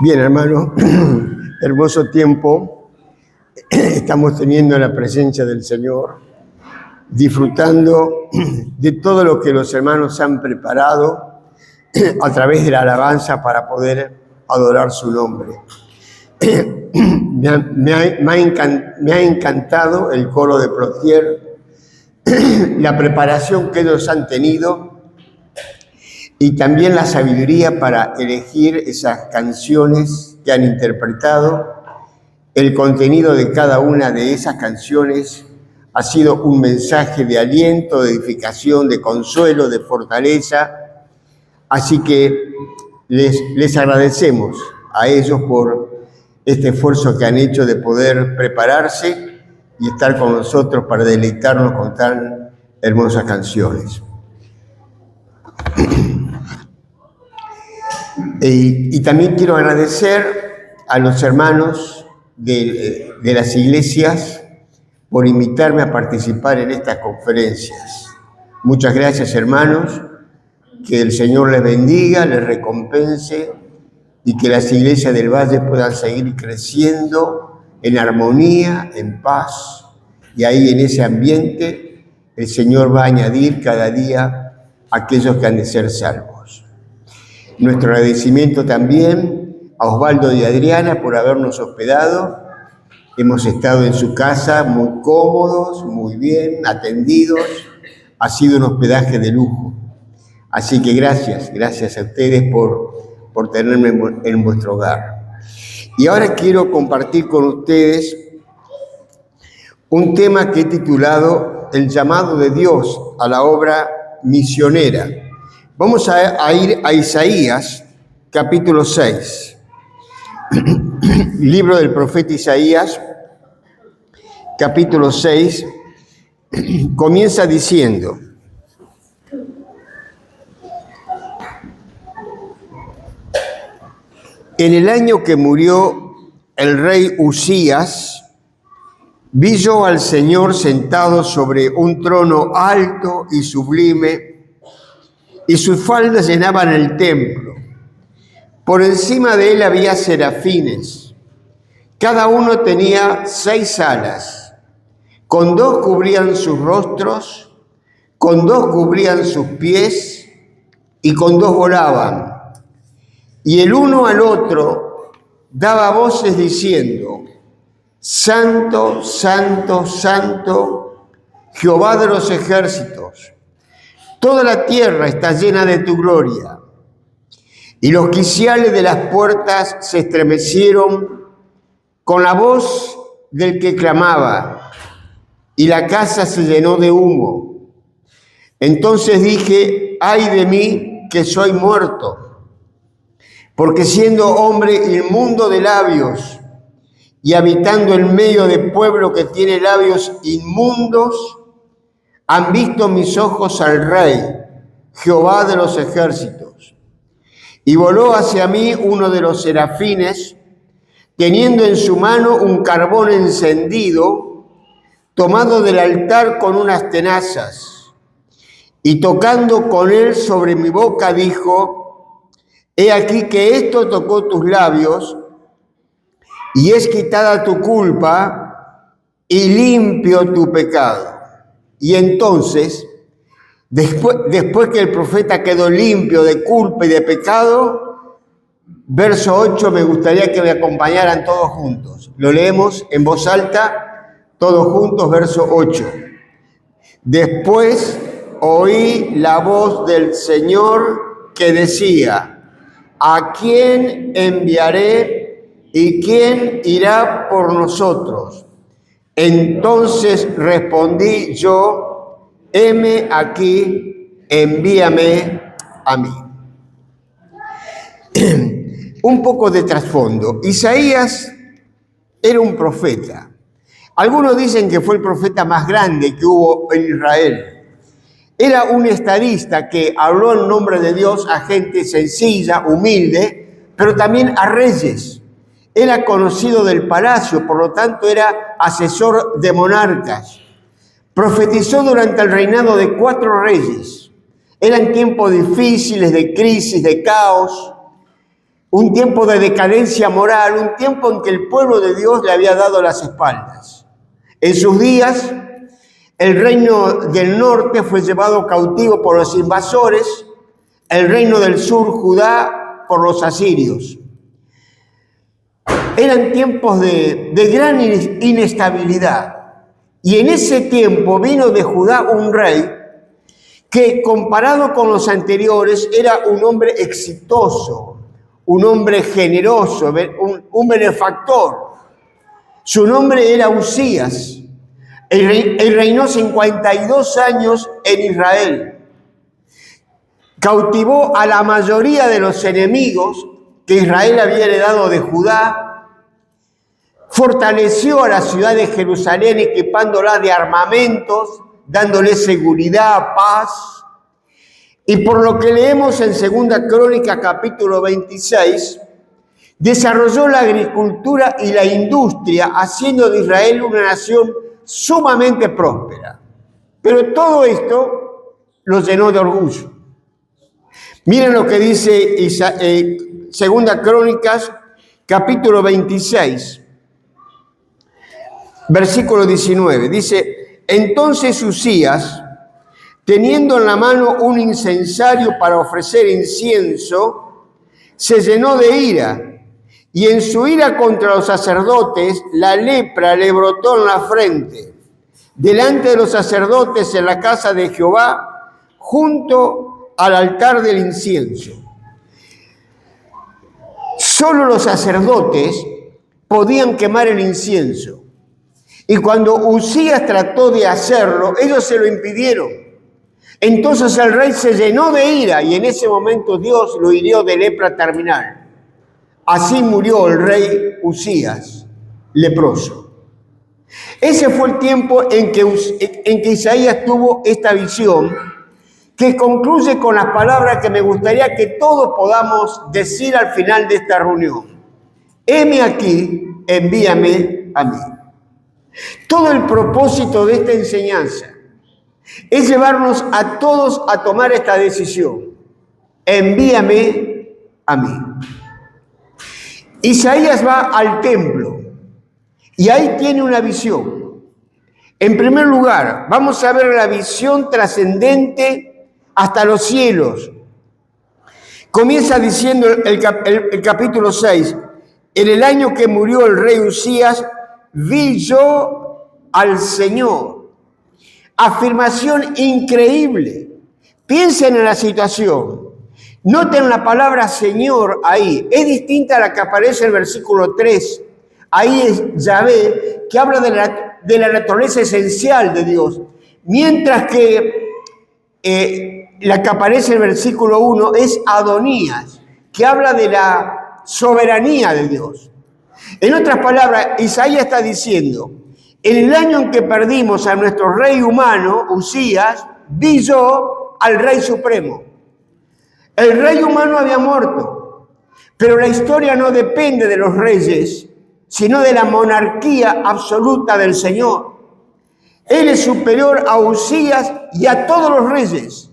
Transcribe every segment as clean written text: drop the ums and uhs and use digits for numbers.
Bien, hermano, hermoso tiempo estamos teniendo en la presencia del Señor, disfrutando de todo lo que los hermanos han preparado a través de la alabanza para poder adorar su nombre. Me ha encantado el coro de Plotier, la preparación que ellos han tenido y también la sabiduría para elegir esas canciones que han interpretado. El contenido de cada una de esas canciones ha sido un mensaje de aliento, de edificación, de consuelo, de fortaleza. Así que les agradecemos a ellos por este esfuerzo que han hecho de poder prepararse y estar con nosotros para deleitarnos con tan hermosas canciones. Y también quiero agradecer a los hermanos de las iglesias por invitarme a participar en estas conferencias. Muchas gracias, hermanos. Que el Señor les bendiga, les recompense y que las iglesias del Valle puedan seguir creciendo en armonía, en paz. Y ahí en ese ambiente el Señor va a añadir cada día a aquellos que han de ser salvos. Nuestro agradecimiento también a Osvaldo y Adriana por habernos hospedado. Hemos estado en su casa muy cómodos, muy bien atendidos. Ha sido un hospedaje de lujo. Así que gracias a ustedes por tenerme en vuestro hogar. Y ahora quiero compartir con ustedes un tema que he titulado El llamado de Dios a la obra misionera. Vamos a ir a Isaías, capítulo 6. Libro del profeta Isaías, capítulo 6, comienza diciendo: En el año que murió el rey Usías, vi yo al Señor sentado sobre un trono alto y sublime, y sus faldas llenaban el templo. Por encima de él había serafines. Cada uno tenía 6 alas. Con 2 cubrían sus rostros, con 2 cubrían sus pies, y con 2 volaban. Y el uno al otro daba voces diciendo: Santo, santo, santo, Jehová de los ejércitos. Toda la tierra está llena de tu gloria. Y los quiciales de las puertas se estremecieron con la voz del que clamaba, y la casa se llenó de humo. Entonces dije: ay de mí, que soy muerto, porque siendo hombre inmundo de labios y habitando en medio de pueblo que tiene labios inmundos, han visto mis ojos al Rey, Jehová de los ejércitos. Y voló hacia mí uno de los serafines, teniendo en su mano un carbón encendido, tomado del altar con unas tenazas, y tocando con él sobre mi boca dijo: he aquí que esto tocó tus labios, y es quitada tu culpa, y limpio tu pecado. Y entonces, después que el profeta quedó limpio de culpa y de pecado, verso 8, me gustaría que me acompañaran todos juntos. Lo leemos en voz alta, todos juntos, verso 8. Después oí la voz del Señor que decía: ¿a quién enviaré y quién irá por nosotros? Entonces respondí yo: heme aquí, envíame a mí. Un poco de trasfondo. Isaías era un profeta. Algunos dicen que fue el profeta más grande que hubo en Israel. Era un estadista que habló en nombre de Dios a gente sencilla, humilde, pero también a reyes. Era conocido del palacio, por lo tanto era asesor de monarcas. Profetizó durante el reinado de 4 reyes. Eran tiempos difíciles, de crisis, de caos. un tiempo de decadencia moral, un tiempo en que el pueblo de Dios le había dado las espaldas. En sus días, el reino del norte fue llevado cautivo por los invasores, el reino del sur, Judá, por los asirios. Eran tiempos de gran inestabilidad. Y en ese tiempo vino de Judá un rey que, comparado con los anteriores, era un hombre exitoso, un hombre generoso, un benefactor. Su nombre era Usías. Él reinó 52 años en Israel. Cautivó a la mayoría de los enemigos que Israel había heredado de Judá. Fortaleció a la ciudad de Jerusalén equipándola de armamentos, dándole seguridad, paz. Y por lo que leemos en 2 Crónica capítulo 26, desarrolló la agricultura y la industria, haciendo de Israel una nación sumamente próspera. Pero todo esto lo llenó de orgullo. Miren lo que dice 2 Crónicas capítulo 26. Versículo 19, dice: entonces Usías, teniendo en la mano un incensario para ofrecer incienso, se llenó de ira, y en su ira contra los sacerdotes, la lepra le brotó en la frente, delante de los sacerdotes en la casa de Jehová, junto al altar del incienso. Solo los sacerdotes podían quemar el incienso. Y cuando Usías trató de hacerlo, ellos se lo impidieron. Entonces el rey se llenó de ira y en ese momento Dios lo hirió de lepra terminal. Así murió el rey Usías, leproso. Ese fue el tiempo en que Isaías tuvo esta visión, que concluye con las palabras que me gustaría que todos podamos decir al final de esta reunión. Heme aquí, envíame a mí. Todo el propósito de esta enseñanza es llevarnos a todos a tomar esta decisión. Envíame a mí. Isaías va al templo y ahí tiene una visión. En primer lugar, vamos a ver la visión trascendente hasta los cielos. Comienza diciendo el capítulo 6, en el año que murió el rey Usías, vi yo al Señor. Afirmación increíble. Piensen en la situación. Noten la palabra Señor ahí. Es distinta a la que aparece en el versículo 3. Ahí es Yahvé, que habla de la naturaleza esencial de Dios. Mientras que la que aparece en el versículo 1 es Adonías, que habla de la soberanía de Dios. En otras palabras, Isaías está diciendo, en el año en que perdimos a nuestro rey humano, Usías, vi yo al rey supremo. El rey humano había muerto, pero la historia no depende de los reyes, sino de la monarquía absoluta del Señor. Él es superior a Usías y a todos los reyes.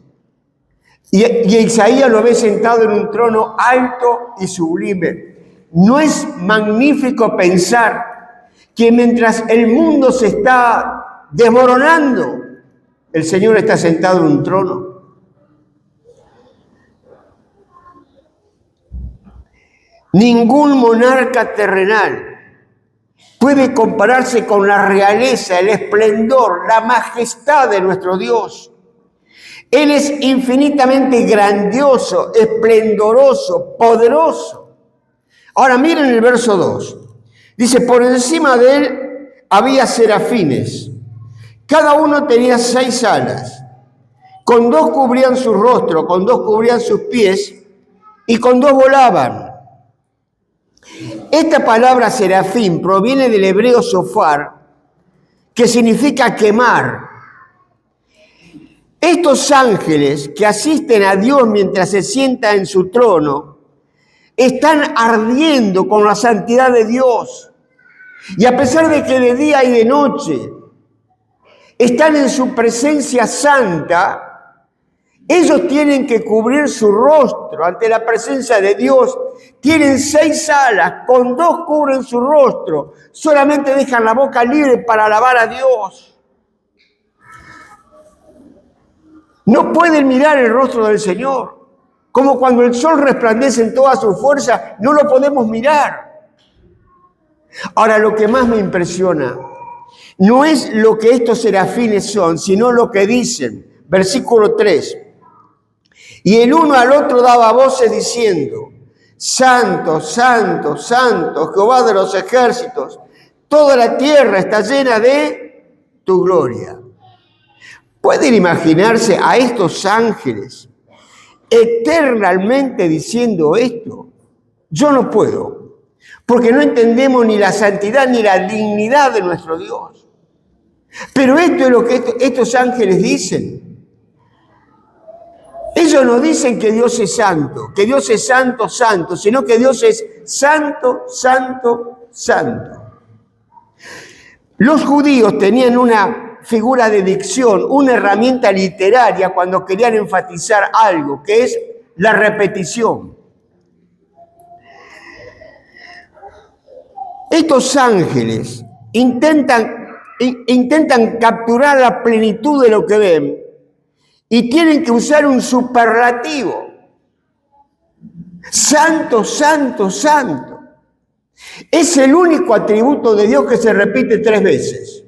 Y Isaías lo ve sentado en un trono alto y sublime. ¿No es magnífico pensar que mientras el mundo se está desmoronando, el Señor está sentado en un trono? Ningún monarca terrenal puede compararse con la realeza, el esplendor, la majestad de nuestro Dios. Él es infinitamente grandioso, esplendoroso, poderoso. Ahora miren el verso 2. Dice, por encima de él había serafines. Cada uno tenía 6 alas. Con 2 cubrían su rostro, con 2 cubrían sus pies y con 2 volaban. Esta palabra serafín proviene del hebreo sofar, que significa quemar. Estos ángeles que asisten a Dios mientras se sienta en su trono, están ardiendo con la santidad de Dios. Y a pesar de que de día y de noche están en su presencia santa, Ellos tienen que cubrir su rostro ante la presencia de Dios. Tienen 6 alas, con 2 cubren su rostro. Solamente dejan la boca libre para alabar a Dios. No pueden mirar el rostro del Señor. Como cuando el sol resplandece en toda su fuerza, no lo podemos mirar. Ahora, lo que más me impresiona no es lo que estos serafines son, sino lo que dicen. Versículo 3. Y el uno al otro daba voces diciendo: Santo, santo, santo, Jehová de los ejércitos, toda la tierra está llena de tu gloria. ¿Pueden imaginarse a estos ángeles eternamente diciendo esto? Yo no puedo, porque no entendemos ni la santidad ni la dignidad de nuestro Dios. Pero esto es lo que estos ángeles dicen. Ellos no dicen que Dios es santo, santo, sino que Dios es santo, santo, santo. Los judíos tenían una figura de dicción, una herramienta literaria cuando querían enfatizar algo, que es la repetición. Estos ángeles intentan capturar la plenitud de lo que ven y tienen que usar un superlativo. Santo, santo, santo. Es el único atributo de Dios que se repite 3 veces.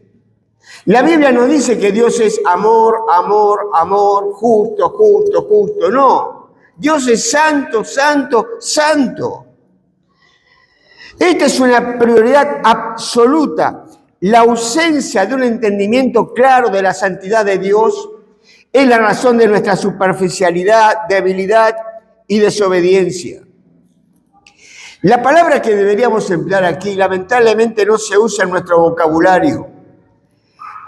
La Biblia no dice que Dios es amor, amor, amor, justo, justo, justo. No. Dios es santo, santo, santo. Esta es una prioridad absoluta. La ausencia de un entendimiento claro de la santidad de Dios es la razón de nuestra superficialidad, debilidad y desobediencia. La palabra que deberíamos emplear aquí lamentablemente no se usa en nuestro vocabulario.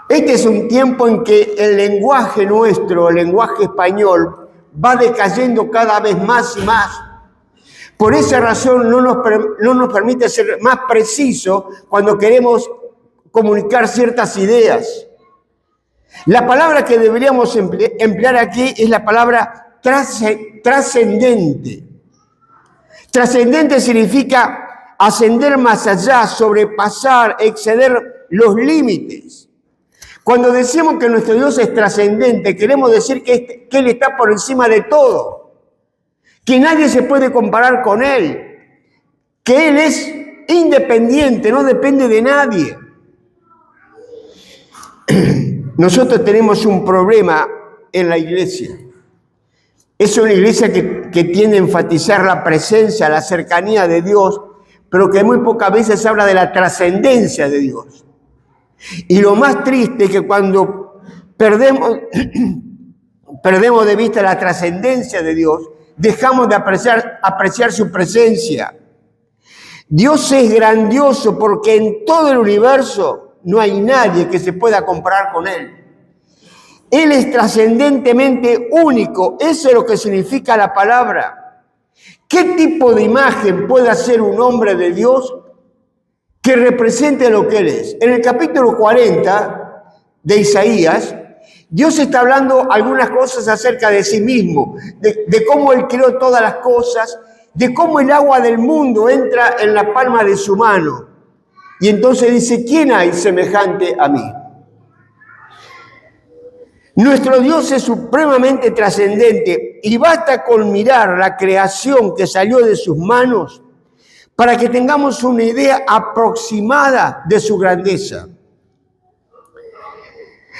Este es un tiempo en que el lenguaje nuestro, el lenguaje español, va decayendo cada vez más y más. Por esa razón no nos permite ser más precisos cuando queremos comunicar ciertas ideas. La palabra que deberíamos emplear aquí es la palabra trascendente. Trascendente significa ascender más allá, sobrepasar, exceder los límites. Cuando decimos que nuestro Dios es trascendente, queremos decir que Él está por encima de todo, que nadie se puede comparar con Él, que Él es independiente, no depende de nadie. Nosotros tenemos un problema en la iglesia. Es una iglesia que tiende a enfatizar la presencia, la cercanía de Dios, pero que muy pocas veces habla de la trascendencia de Dios. Y lo más triste es que cuando perdemos de vista la trascendencia de Dios, dejamos de apreciar su presencia. Dios es grandioso porque en todo el universo no hay nadie que se pueda comparar con Él. Él es trascendentemente único. Eso es lo que significa la palabra. ¿Qué tipo de imagen puede hacer un hombre de Dios que represente lo que Él es? En el capítulo 40 de Isaías, Dios está hablando algunas cosas acerca de sí mismo, de cómo Él creó todas las cosas, de cómo el agua del mundo entra en la palma de su mano. Y entonces dice, ¿quién hay semejante a mí? Nuestro Dios es supremamente trascendente y basta con mirar la creación que salió de sus manos para que tengamos una idea aproximada de su grandeza.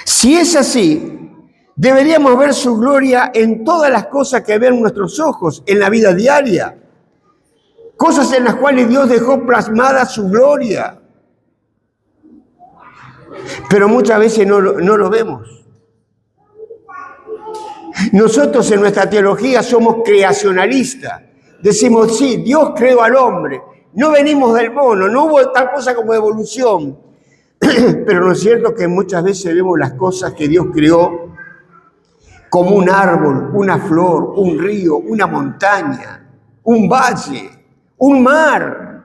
Si es así, deberíamos ver su gloria en todas las cosas que ven nuestros ojos en la vida diaria, cosas en las cuales Dios dejó plasmada su gloria. Pero muchas veces no lo vemos. Nosotros en nuestra teología somos creacionalistas. Decimos, sí, Dios creó al hombre. No venimos del mono, no hubo tal cosa como evolución. Pero no es cierto que muchas veces vemos las cosas que Dios creó como un árbol, una flor, un río, una montaña, un valle, un mar.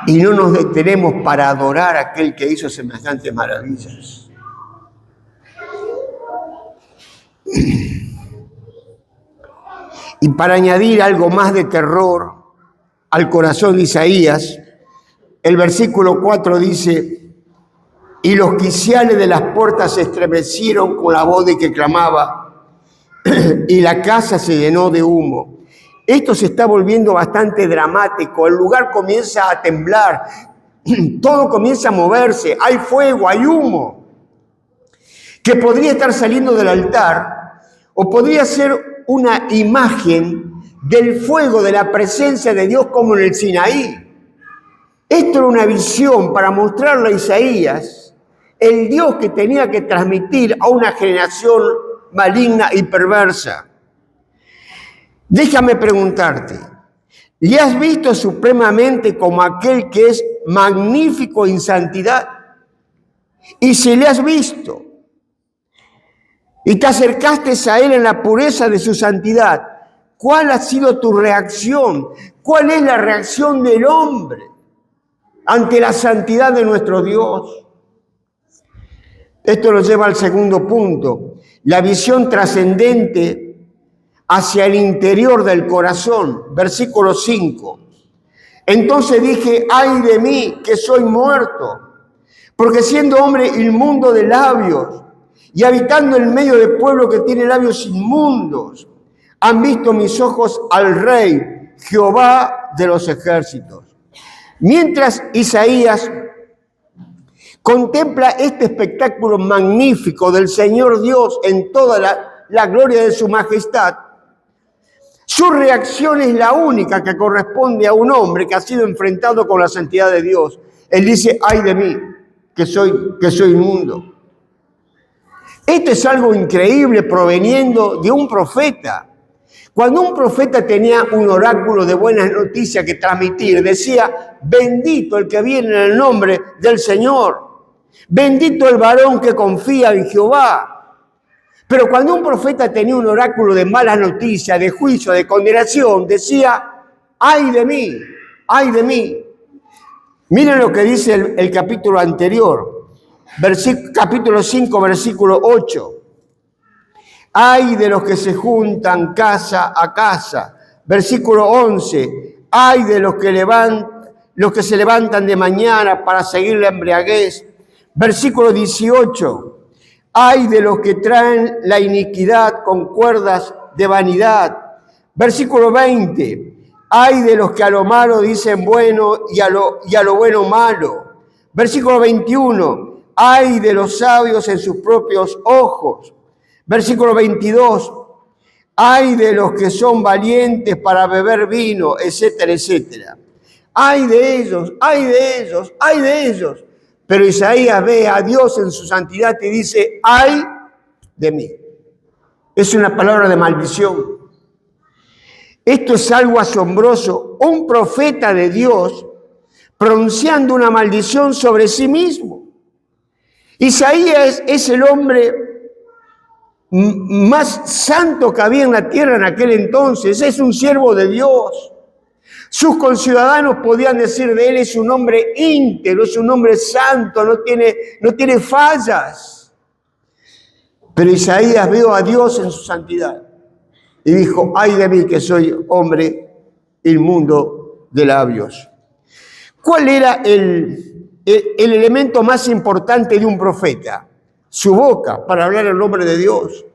Y no nos detenemos para adorar a aquel que hizo semejantes maravillas. Y para añadir algo más de terror al corazón de Isaías, el versículo 4 dice: y los quiciales de las puertas se estremecieron con la voz de que clamaba, y la casa se llenó de humo. Esto se está volviendo bastante dramático. El lugar comienza a temblar, todo comienza a moverse, hay fuego, hay humo, que podría estar saliendo del altar, o podría ser una imagen del fuego de la presencia de Dios como en el Sinaí. Esto era una visión para mostrarle a Isaías el Dios que tenía que transmitir a una generación maligna y perversa. Déjame preguntarte, ¿le has visto supremamente como aquel que es magnífico en santidad? Y si le has visto y te acercaste a él en la pureza de su santidad, ¿cuál ha sido tu reacción? ¿Cuál es la reacción del hombre ante la santidad de nuestro Dios? Esto nos lleva al segundo punto, la visión trascendente hacia el interior del corazón. Versículo 5. Entonces dije: ay de mí, que soy muerto, porque siendo hombre inmundo de labios y habitando en medio de pueblo que tiene labios inmundos, han visto mis ojos al Rey, Jehová de los ejércitos. Mientras Isaías contempla este espectáculo magnífico del Señor Dios en toda la gloria de su majestad, su reacción es la única que corresponde a un hombre que ha sido enfrentado con la santidad de Dios. Él dice: ay de mí, que soy inmundo. Esto es algo increíble proveniendo de un profeta. Cuando un profeta tenía un oráculo de buenas noticias que transmitir, decía: bendito el que viene en el nombre del Señor. Bendito el varón que confía en Jehová. Pero cuando un profeta tenía un oráculo de malas noticias, de juicio, de condenación, decía: ay de mí, ay de mí. Miren lo que dice el capítulo anterior, capítulo 5, versículo 8. Ay de los que se juntan casa a casa. Versículo 11. Ay de los que se levantan de mañana para seguir la embriaguez. Versículo 18. Ay de los que traen la iniquidad con cuerdas de vanidad. Versículo 20. Ay de los que a lo malo dicen bueno y a lo bueno malo. Versículo 21. Ay de los sabios en sus propios ojos. Versículo 22. Ay de los que son valientes para beber vino, etcétera, etcétera. Ay de ellos, ay de ellos, ay de ellos. Pero Isaías ve a Dios en su santidad y dice: ay de mí. Es una palabra de maldición. Esto es algo asombroso. Un profeta de Dios pronunciando una maldición sobre sí mismo. Isaías es el hombre más santo que había en la tierra en aquel entonces. Es un siervo de Dios. Sus conciudadanos podían decir de él: es un hombre íntegro, es un hombre santo, no tiene fallas. Pero Isaías vio a Dios en su santidad y dijo: ay de mí, que soy hombre inmundo de labios. ¿Cuál era el elemento más importante de un profeta? Su boca, para hablar el nombre de Dios.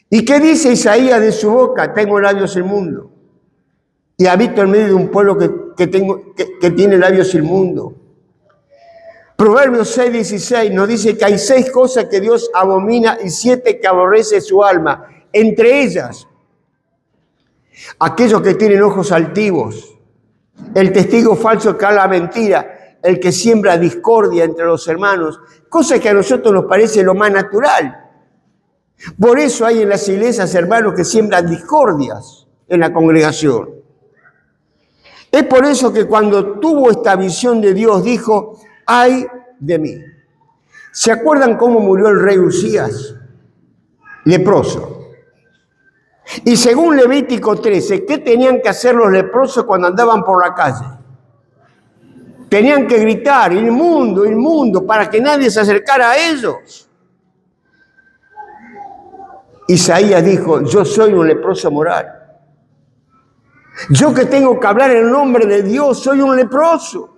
¿Y qué dice Isaías de su boca? Tengo labios inmundos y habito en medio de un pueblo que tiene labios inmundos. Proverbios 6:16 nos dice que hay 6 cosas que Dios abomina y 7 que aborrece su alma. Entre ellas, aquellos que tienen ojos altivos, el testigo falso que habla mentira, el que siembra discordia entre los hermanos, cosa que a nosotros nos parece lo más natural. Por eso hay en las iglesias hermanos que siembran discordias en la congregación. Es por eso que cuando tuvo esta visión de Dios dijo: ay de mí. ¿Se acuerdan cómo murió el rey Usías? Leproso. Y según Levítico 13, ¿qué tenían que hacer los leprosos cuando andaban por la calle? Tenían que gritar: inmundo, inmundo, para que nadie se acercara a ellos. Isaías dijo, yo soy un leproso moral. Yo que tengo que hablar en el nombre de Dios, soy un leproso.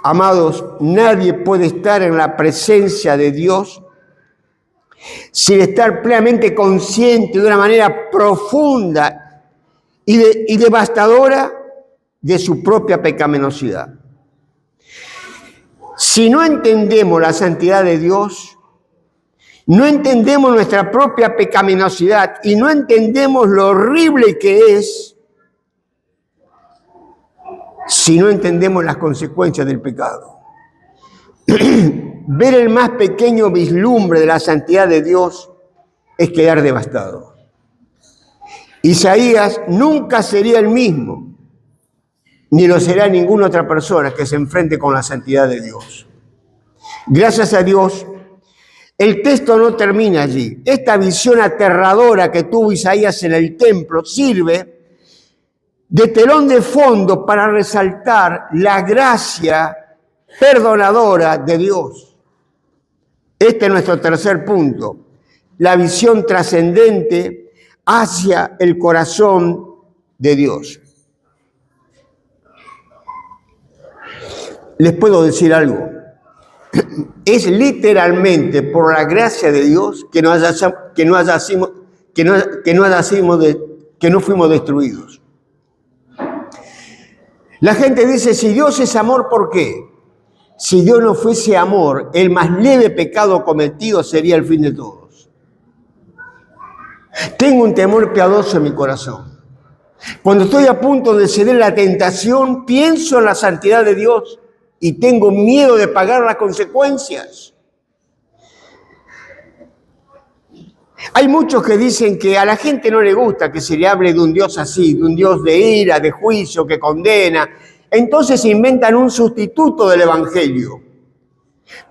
Amados, nadie puede estar en la presencia de Dios sin estar plenamente consciente de una manera profunda y devastadora de su propia pecaminosidad. Si no entendemos la santidad de Dios, no entendemos nuestra propia pecaminosidad y no entendemos lo horrible que es, si no entendemos las consecuencias del pecado. Ver el más pequeño vislumbre de la santidad de Dios es quedar devastado. Isaías nunca sería el mismo, ni lo será ninguna otra persona que se enfrente con la santidad de Dios. Gracias a Dios, el texto no termina allí. Esta visión aterradora que tuvo Isaías en el templo sirve de telón de fondo para resaltar la gracia perdonadora de Dios. Este es nuestro tercer punto, la visión trascendente hacia el corazón de Dios. Les puedo decir algo. Es literalmente por la gracia de Dios que no fuimos destruidos. La gente dice, si Dios es amor, ¿por qué? Si Dios no fuese amor, el más leve pecado cometido sería el fin de todos. Tengo un temor piadoso en mi corazón. Cuando estoy a punto de ceder a la tentación, pienso en la santidad de Dios y tengo miedo de pagar las consecuencias. Hay muchos que dicen que a la gente no le gusta que se le hable de un Dios así, de un Dios de ira, de juicio, que condena. Entonces inventan un sustituto del Evangelio,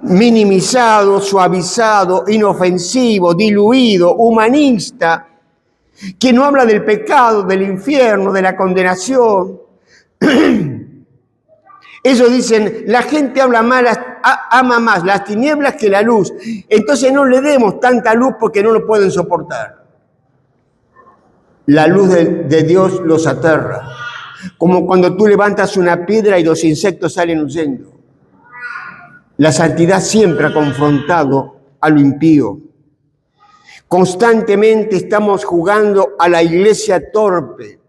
minimizado, suavizado, inofensivo, diluido, humanista, que no habla del pecado, del infierno, de la condenación. Ellos dicen, la gente ama más las tinieblas que la luz. Entonces no le demos tanta luz porque no lo pueden soportar. La luz de Dios los aterra. Como cuando tú levantas una piedra y los insectos salen huyendo. La santidad siempre ha confrontado a lo impío. Constantemente estamos jugando a la iglesia torpe,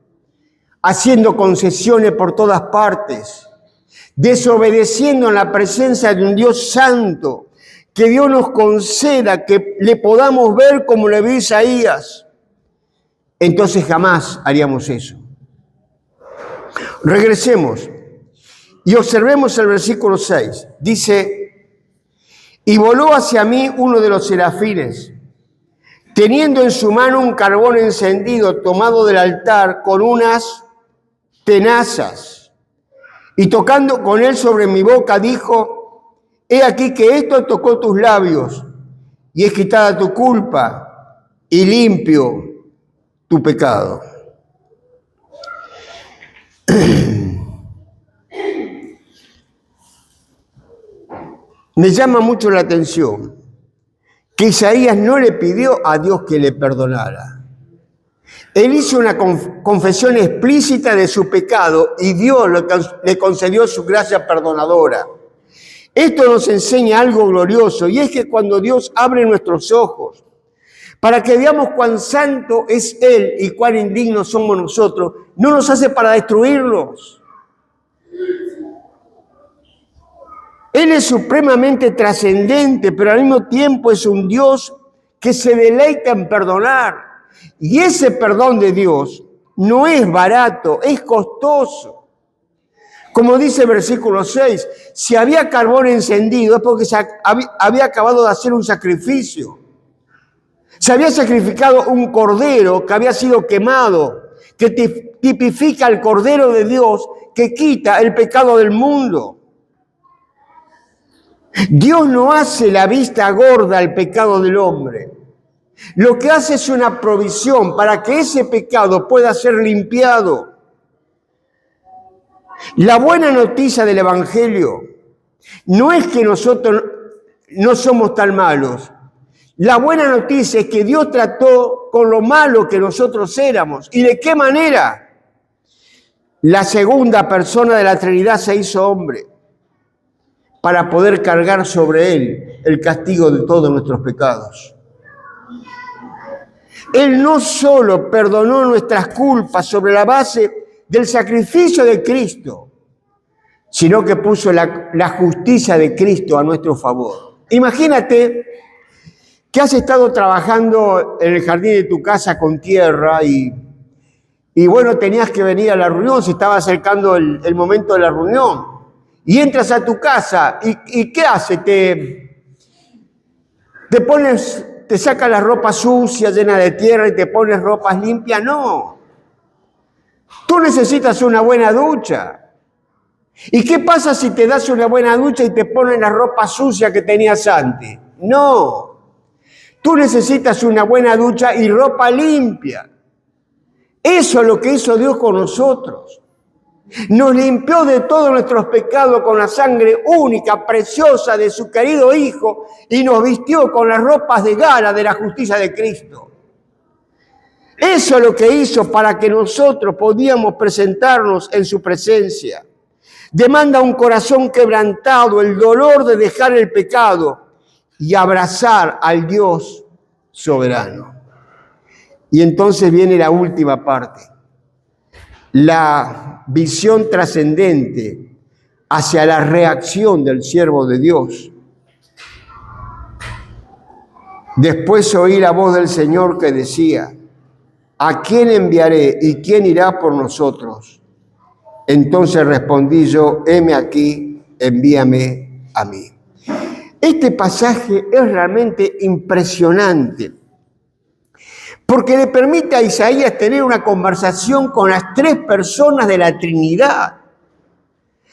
haciendo concesiones por todas partes, desobedeciendo en la presencia de un Dios santo, que Dios nos conceda que le podamos ver como le vio Isaías. Entonces jamás haríamos eso. Regresemos y observemos el versículo 6. Dice, y voló hacia mí uno de los serafines, teniendo en su mano un carbón encendido tomado del altar con unas tenazas, y tocando con él sobre mi boca, dijo, he aquí que esto tocó tus labios, y es quitada tu culpa, y limpio tu pecado. Me llama mucho la atención que Isaías no le pidió a Dios que le perdonara. Él hizo una confesión explícita de su pecado y Dios le concedió su gracia perdonadora. Esto nos enseña algo glorioso, y es que cuando Dios abre nuestros ojos para que veamos cuán santo es Él y cuán indignos somos nosotros, no nos hace para destruirnos. Él es supremamente trascendente, pero al mismo tiempo es un Dios que se deleita en perdonar. Y ese perdón de Dios no es barato, es costoso. Como dice el versículo 6, si había carbón encendido es porque se había acabado de hacer un sacrificio. Se había sacrificado un cordero que había sido quemado, que tipifica al Cordero de Dios que quita el pecado del mundo. Dios no hace la vista gorda al pecado del hombre. Lo que hace es una provisión para que ese pecado pueda ser limpiado. La buena noticia del Evangelio no es que nosotros no somos tan malos. La buena noticia es que Dios trató con lo malo que nosotros éramos. ¿Y de qué manera? La segunda persona de la Trinidad se hizo hombre para poder cargar sobre él el castigo de todos nuestros pecados. Él no solo perdonó nuestras culpas sobre la base del sacrificio de Cristo, sino que puso la justicia de Cristo a nuestro favor. Imagínate que has estado trabajando en el jardín de tu casa con tierra y bueno, tenías que venir a la reunión, se estaba acercando el momento de la reunión. Y entras a tu casa y ¿qué hace? Te sacas la ropa sucia, llena de tierra y te pones ropas limpias. No. Tú necesitas una buena ducha. ¿Y qué pasa si te das una buena ducha y te pones la ropa sucia que tenías antes? No. Tú necesitas una buena ducha y ropa limpia. Eso es lo que hizo Dios con nosotros. Nos limpió de todos nuestros pecados con la sangre única, preciosa de su querido Hijo y nos vistió con las ropas de gala de la justicia de Cristo. Eso es lo que hizo para que nosotros podíamos presentarnos en su presencia. Demanda un corazón quebrantado, el dolor de dejar el pecado y abrazar al Dios soberano. Y entonces viene la última parte, la visión trascendente hacia la reacción del siervo de Dios. Después oí la voz del Señor que decía: ¿a quién enviaré y quién irá por nosotros? Entonces respondí yo: heme aquí, envíame a mí. Este pasaje es realmente impresionante, porque le permite a Isaías tener una conversación con las tres personas de la Trinidad.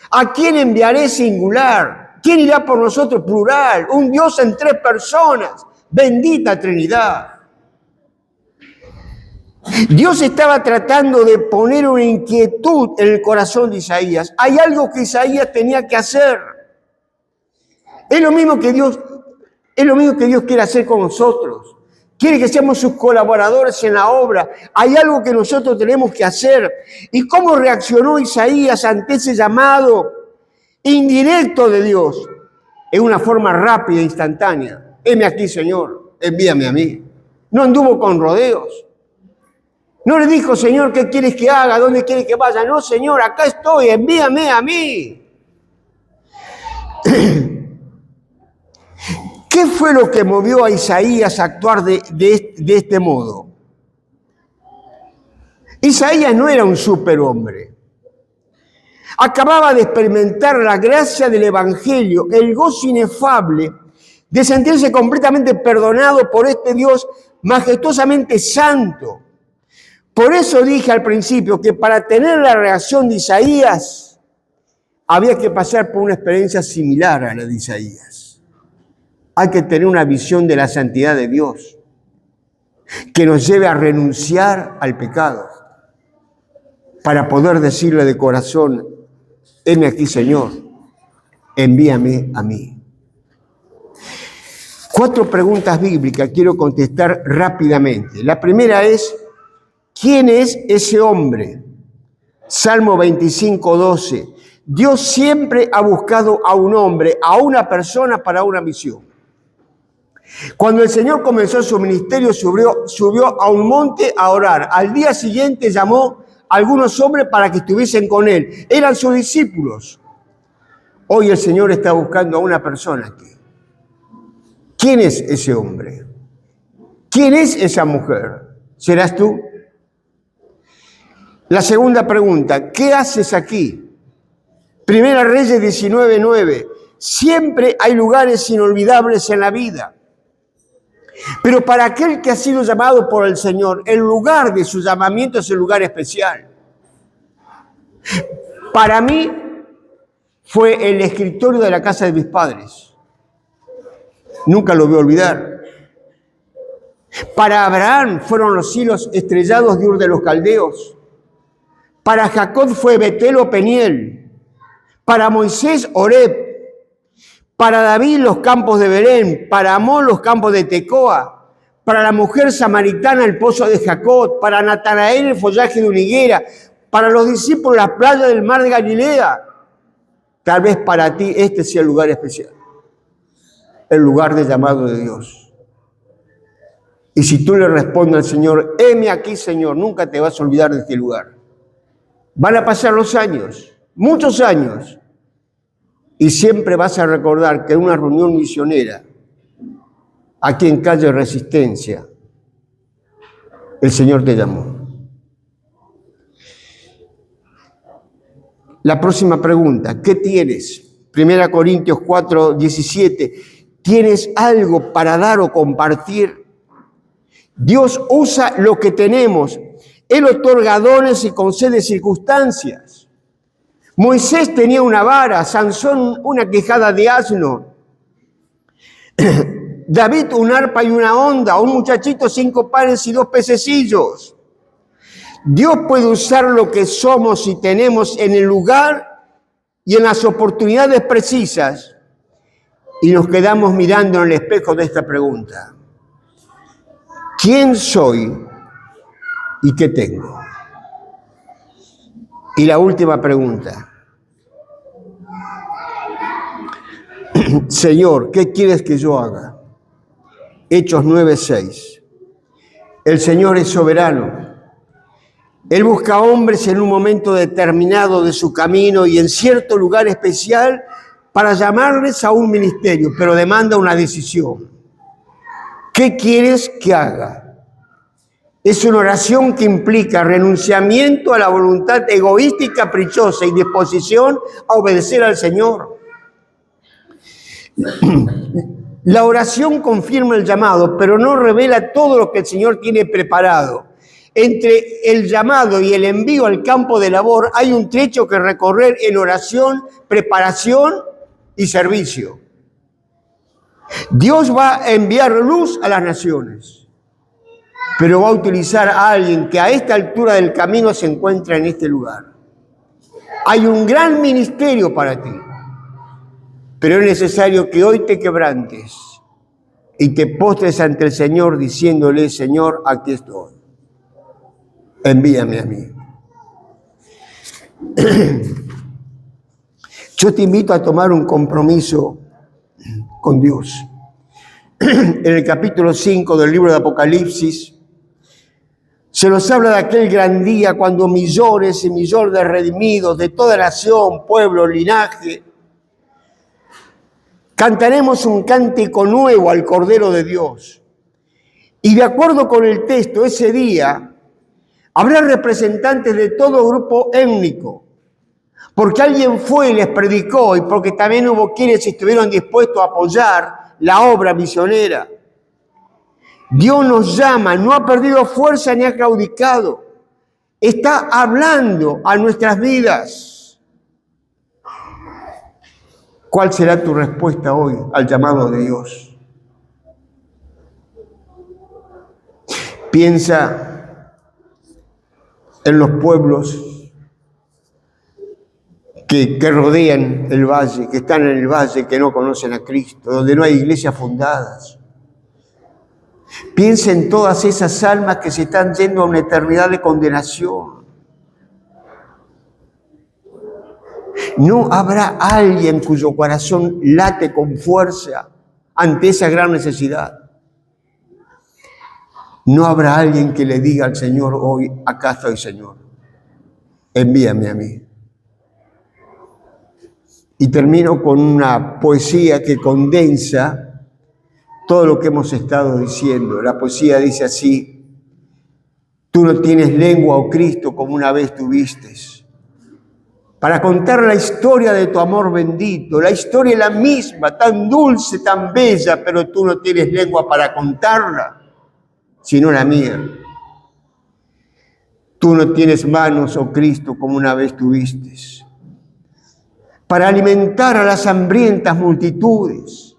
¿A quién enviaré? Singular. ¿Quién irá por nosotros? Plural. Un Dios en tres personas. Bendita Trinidad. Dios estaba tratando de poner una inquietud en el corazón de Isaías. Hay algo que Isaías tenía que hacer. Es lo mismo que Dios quiere hacer con nosotros. Quiere que seamos sus colaboradores en la obra. Hay algo que nosotros tenemos que hacer. ¿Y cómo reaccionó Isaías ante ese llamado indirecto de Dios? En una forma rápida e instantánea. Heme aquí, Señor, envíame a mí. No anduvo con rodeos. No le dijo: Señor, ¿qué quieres que haga? ¿Dónde quieres que vaya? No, Señor, acá estoy, envíame a mí. ¿Qué fue lo que movió a Isaías a actuar de este modo? Isaías no era un superhombre. Acababa de experimentar la gracia del Evangelio, el gozo inefable de sentirse completamente perdonado por este Dios majestuosamente santo. Por eso dije al principio que para tener la reacción de Isaías había que pasar por una experiencia similar a la de Isaías. Hay que tener una visión de la santidad de Dios que nos lleve a renunciar al pecado para poder decirle de corazón: heme aquí, Señor, envíame a mí. 4 preguntas bíblicas quiero contestar rápidamente. La primera es: ¿quién es ese hombre? Salmo 25:12. Dios siempre ha buscado a un hombre, a una persona para una misión. Cuando el Señor comenzó su ministerio, subió a un monte a orar. Al día siguiente llamó a algunos hombres para que estuviesen con él. Eran sus discípulos. Hoy el Señor está buscando a una persona aquí. ¿Quién es ese hombre? ¿Quién es esa mujer? ¿Serás tú? La segunda pregunta: ¿qué haces aquí? Primera Reyes 19:9. Siempre hay lugares inolvidables en la vida. Pero para aquel que ha sido llamado por el Señor, el lugar de su llamamiento es el lugar especial. Para mí fue el escritorio de la casa de mis padres. Nunca lo voy a olvidar. Para Abraham fueron los cielos estrellados de Ur de los Caldeos. Para Jacob fue Betel o Peniel. Para Moisés, Horeb. Para David los campos de Belén, para Amón los campos de Tecoa, para la mujer samaritana el pozo de Jacob, para Natanael el follaje de una higuera, para los discípulos la playa del mar de Galilea. Tal vez para ti este sea el lugar especial, el lugar de llamado de Dios. Y si tú le respondes al Señor, heme aquí, Señor, nunca te vas a olvidar de este lugar. Van a pasar los años, muchos años, y siempre vas a recordar que en una reunión misionera, aquí en calle Resistencia, el Señor te llamó. La próxima pregunta, ¿qué tienes? 1 Corintios 4, 17. ¿Tienes algo para dar o compartir? Dios usa lo que tenemos. Él otorga dones y concede circunstancias. Moisés tenía una vara, Sansón una quejada de asno, David un arpa y una honda, un muchachito 5 panes y 2 pececillos. Dios puede usar lo que somos y tenemos en el lugar y en las oportunidades precisas, y nos quedamos mirando en el espejo de esta pregunta: ¿quién soy y qué tengo? Y la última pregunta: Señor, ¿qué quieres que yo haga? Hechos 9:6. El Señor es soberano. Él busca hombres en un momento determinado de su camino y en cierto lugar especial para llamarles a un ministerio, pero demanda una decisión. ¿Qué quieres que haga? Es una oración que implica renunciamiento a la voluntad egoísta y caprichosa y disposición a obedecer al Señor. La oración confirma el llamado, pero no revela todo lo que el Señor tiene preparado. Entre el llamado y el envío al campo de labor hay un trecho que recorrer en oración, preparación y servicio. Dios va a enviar luz a las naciones, pero va a utilizar a alguien que a esta altura del camino se encuentra en este lugar. Hay un gran ministerio para ti, pero es necesario que hoy te quebrantes y te postres ante el Señor diciéndole: Señor, aquí estoy. Envíame a mí. Yo te invito a tomar un compromiso con Dios. En el capítulo 5 del libro de Apocalipsis se nos habla de aquel gran día cuando millones y millones de redimidos de toda nación, pueblo, linaje, cantaremos un cántico nuevo al Cordero de Dios. Y de acuerdo con el texto, ese día habrá representantes de todo grupo étnico, porque alguien fue y les predicó y porque también hubo quienes estuvieron dispuestos a apoyar la obra misionera. Dios nos llama, no ha perdido fuerza ni ha claudicado. Está hablando a nuestras vidas. ¿Cuál será tu respuesta hoy al llamado de Dios? Piensa en los pueblos que rodean el valle, que están en el valle, que no conocen a Cristo, donde no hay iglesias fundadas. Piensa en todas esas almas que se están yendo a una eternidad de condenación. ¿No habrá alguien cuyo corazón late con fuerza ante esa gran necesidad? ¿No habrá alguien que le diga al Señor hoy: acá estoy, Señor, envíame a mí? Y termino con una poesía que condensa todo lo que hemos estado diciendo. La poesía dice así: tú no tienes lengua, oh Cristo, como una vez tuviste, para contar la historia de tu amor bendito. La historia es la misma, tan dulce, tan bella, pero tú no tienes lengua para contarla, sino la mía. Tú no tienes manos, oh Cristo, como una vez tuviste, para alimentar a las hambrientas multitudes.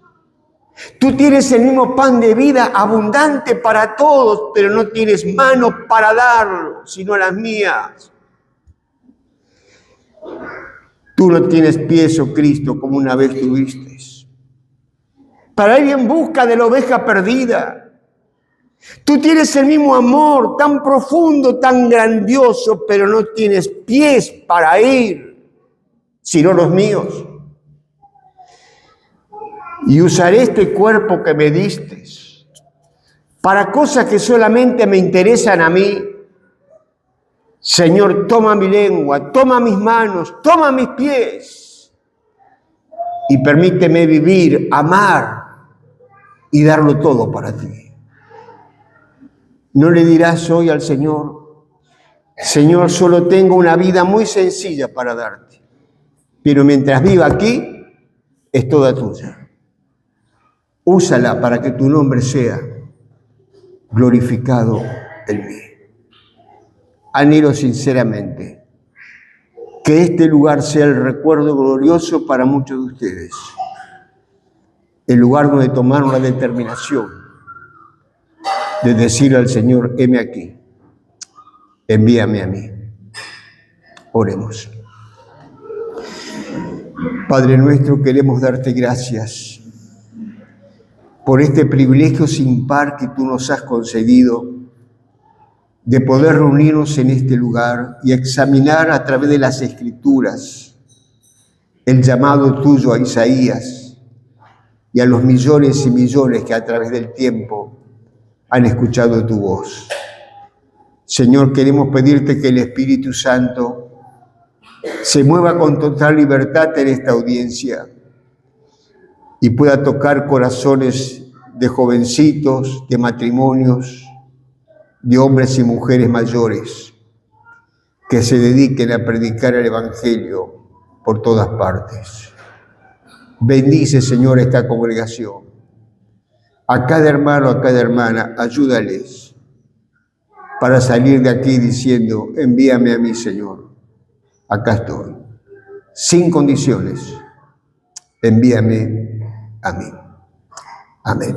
Tú tienes el mismo pan de vida abundante para todos, pero no tienes manos para darlo, sino las mías. Tú no tienes pies, oh Cristo, como una vez tuviste. para ir en busca de la oveja perdida. Tú tienes el mismo amor tan profundo, tan grandioso, pero no tienes pies para ir, sino los míos. Y usaré este cuerpo que me diste para cosas que solamente me interesan a mí. Señor, toma mi lengua, toma mis manos, toma mis pies y permíteme vivir, amar y darlo todo para ti. No le dirás hoy al Señor: Señor, solo tengo una vida muy sencilla para darte, pero mientras viva aquí, es toda tuya. Úsala para que tu nombre sea glorificado en mí. Anhelo sinceramente que este lugar sea el recuerdo glorioso para muchos de ustedes, el lugar donde tomaron la determinación de decirle al Señor: heme aquí, envíame a mí. Oremos. Padre nuestro, queremos darte gracias por este privilegio sin par que tú nos has concedido de poder reunirnos en este lugar y examinar a través de las Escrituras el llamado tuyo a Isaías y a los millones y millones que a través del tiempo han escuchado tu voz. Señor, queremos pedirte que el Espíritu Santo se mueva con total libertad en esta audiencia y pueda tocar corazones de jovencitos, de matrimonios, de hombres y mujeres mayores que se dediquen a predicar el Evangelio por todas partes. Bendice, Señor, esta congregación. A cada hermano, a cada hermana, ayúdales para salir de aquí diciendo: envíame a mí, Señor. Acá estoy. Sin condiciones. Envíame a mí. Amén.